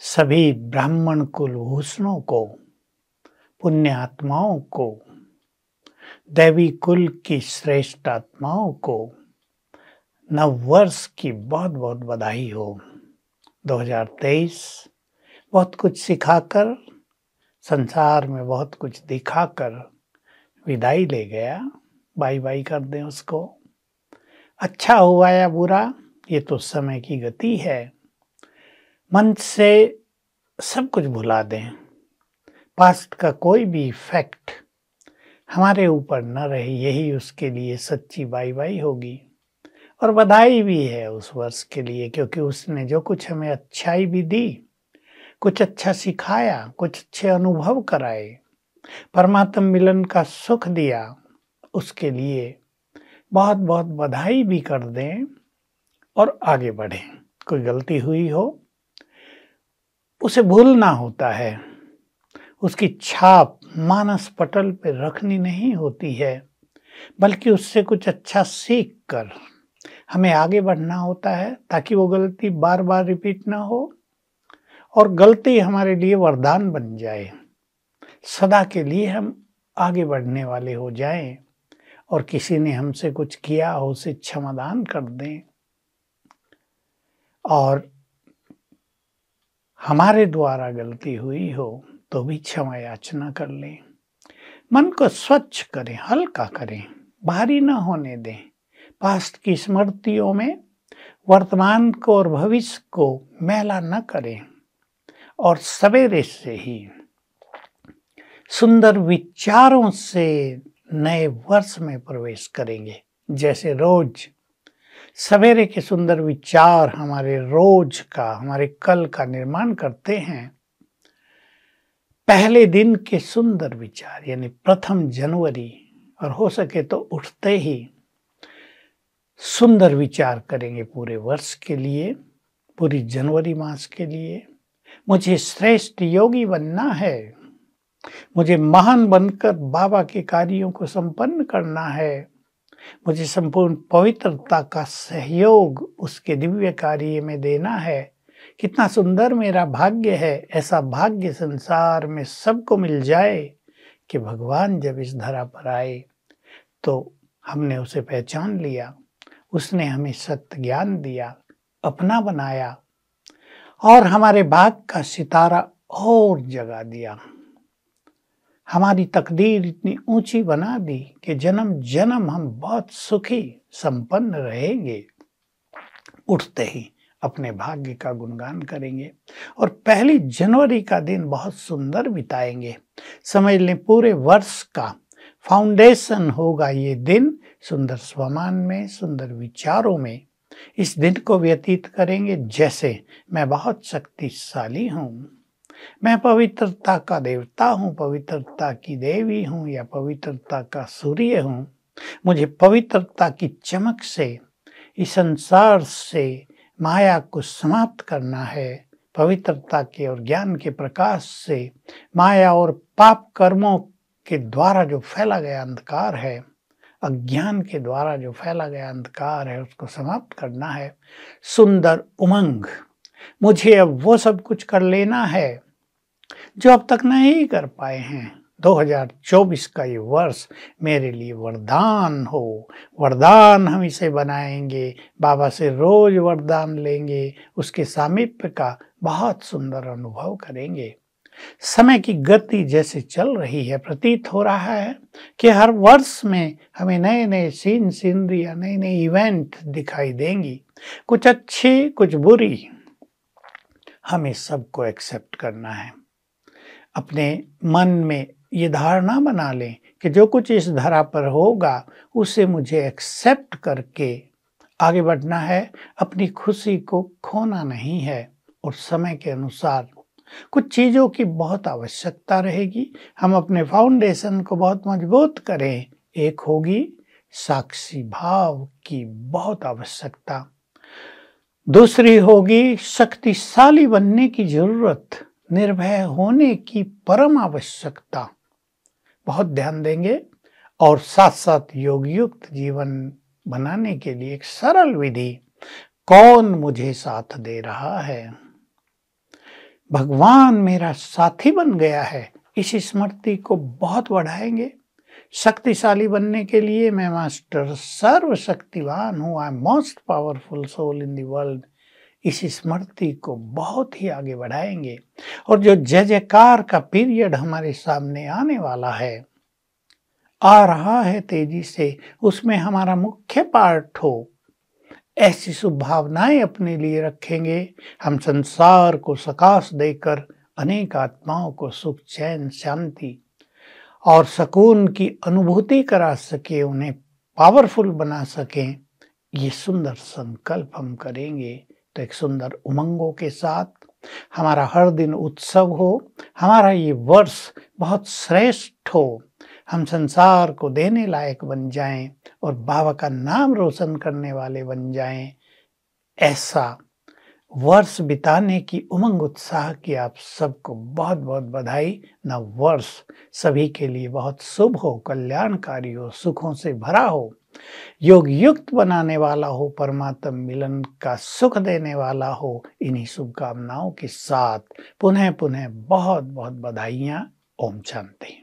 सभी ब्राह्मण कुलभूषणों को, पुण्य आत्माओं को, दैवी कुल की श्रेष्ठ आत्माओं को नव वर्ष की बहुत बहुत बधाई हो। 2023 बहुत कुछ सिखाकर, संसार में बहुत कुछ दिखाकर विदाई ले गया। बाय बाय कर दें उसको। अच्छा हुआ या बुरा, ये तो समय की गति है। मन से सब कुछ भुला दें। पास्ट का कोई भी इफेक्ट हमारे ऊपर न रहे, यही उसके लिए सच्ची बाय बाय होगी। और बधाई भी है उस वर्ष के लिए, क्योंकि उसने जो कुछ हमें अच्छाई भी दी, कुछ अच्छा सिखाया, कुछ अच्छे अनुभव कराए, परमात्म मिलन का सुख दिया, उसके लिए बहुत बहुत बधाई भी कर दें और आगे बढ़ें। कोई गलती हुई हो उसे भूलना होता है, उसकी छाप मानस पटल पे रखनी नहीं होती है, बल्कि उससे कुछ अच्छा सीख कर हमें आगे बढ़ना होता है, ताकि वो गलती बार बार रिपीट ना हो और गलती हमारे लिए वरदान बन जाए। सदा के लिए हम आगे बढ़ने वाले हो जाएं और किसी ने हमसे कुछ किया हो उसे क्षमादान कर दें और हमारे द्वारा गलती हुई हो तो भी क्षमा याचना कर लें। मन को स्वच्छ करें, हल्का करें, भारी न होने दें। पास्ट की स्मृतियों में वर्तमान को और भविष्य को मैला न करें और सवेरे से ही सुंदर विचारों से नए वर्ष में प्रवेश करेंगे। जैसे रोज सवेरे के सुंदर विचार हमारे रोज का, हमारे कल का निर्माण करते हैं। पहले दिन के सुंदर विचार यानी प्रथम जनवरी, और हो सके तो उठते ही सुंदर विचार करेंगे पूरे वर्ष के लिए, पूरी जनवरी मास के लिए। मुझे श्रेष्ठ योगी बनना है, मुझे महान बनकर बाबा के कार्यों को संपन्न करना है, मुझे संपूर्ण पवित्रता का सहयोग उसके दिव्य कार्य में देना है। कितना सुंदर मेरा भाग्य है, ऐसा भाग्य संसार में सबको मिल जाए कि भगवान जब इस धरा पर आए तो हमने उसे पहचान लिया, उसने हमें सत्य ज्ञान दिया, अपना बनाया और हमारे भाग्य का सितारा और जगा दिया। हमारी तकदीर इतनी ऊंची बना दी कि जन्म जन्म हम बहुत सुखी संपन्न रहेंगे। उठते ही अपने भाग्य का गुणगान करेंगे और पहली जनवरी का दिन बहुत सुंदर बिताएंगे। समझ लें पूरे वर्ष का फाउंडेशन होगा ये दिन। सुंदर स्वमान में, सुंदर विचारों में इस दिन को व्यतीत करेंगे। जैसे मैं बहुत शक्तिशाली हूँ, मैं पवित्रता का देवता हूँ, पवित्रता की देवी हूँ या पवित्रता का सूर्य हूँ। मुझे पवित्रता की चमक से इस संसार से माया को समाप्त करना है। पवित्रता के और ज्ञान के प्रकाश से माया और पाप कर्मों के द्वारा जो फैला गया अंधकार है, अज्ञान के द्वारा जो फैला गया अंधकार है, उसको समाप्त करना है। सुंदर उमंग, मुझे अब वो सब कुछ कर लेना है जो अब तक नहीं कर पाए हैं। 2024 का ये वर्ष मेरे लिए वरदान हो, वरदान हम इसे बनाएंगे। बाबा से रोज वरदान लेंगे, उसके सामीप्य का बहुत सुंदर अनुभव करेंगे। समय की गति जैसे चल रही है, प्रतीत हो रहा है कि हर वर्ष में हमें नए नए सीन सीनरियां, नए नए इवेंट दिखाई देंगी, कुछ अच्छी कुछ बुरी। हमें सबको एक्सेप्ट करना है। अपने मन में ये धारणा बना लें कि जो कुछ इस धरा पर होगा उसे मुझे एक्सेप्ट करके आगे बढ़ना है। अपनी खुशी को खोना नहीं है और समय के अनुसार कुछ चीज़ों की बहुत आवश्यकता रहेगी। हम अपने फाउंडेशन को बहुत मजबूत करें। एक होगी साक्षी भाव की बहुत आवश्यकता, दूसरी होगी शक्तिशाली बनने की जरूरत, निर्भय होने की परम आवश्यकता। बहुत ध्यान देंगे और साथ साथ योग युक्त जीवन बनाने के लिए एक सरल विधि, कौन मुझे साथ दे रहा है। भगवान मेरा साथी बन गया है, इस स्मृति को बहुत बढ़ाएंगे। शक्तिशाली बनने के लिए मैं मास्टर सर्वशक्तिवान हूँ, I am most powerful soul in the world, इस स्मृति को बहुत ही आगे बढ़ाएंगे। और जो जय जयकार का पीरियड हमारे सामने आने वाला है, आ रहा है तेजी से, उसमें हमारा मुख्य पार्ट हो, ऐसी शुभ भावनाएं अपने लिए रखेंगे। हम संसार को सकाश देकर अनेक आत्माओं को सुख, चैन, शांति और सुकून की अनुभूति करा सके, उन्हें पावरफुल बना सकें, ये सुंदर संकल्प हम करेंगे। तो एक सुंदर उमंगों के साथ हमारा हर दिन उत्सव हो, हमारा ये वर्ष बहुत श्रेष्ठ हो, हम संसार को देने लायक बन जाएं और बाबा का नाम रोशन करने वाले बन जाएं। ऐसा वर्ष बिताने की उमंग उत्साह की आप सबको बहुत बहुत बधाई। नव वर्ष सभी के लिए बहुत शुभ हो, कल्याणकारी हो, सुखों से भरा हो, योग युक्त बनाने वाला हो, परमात्म मिलन का सुख देने वाला हो। इन्हीं शुभकामनाओं के साथ पुनः पुनः बहुत बहुत बधाइयाँ। ओम शांति।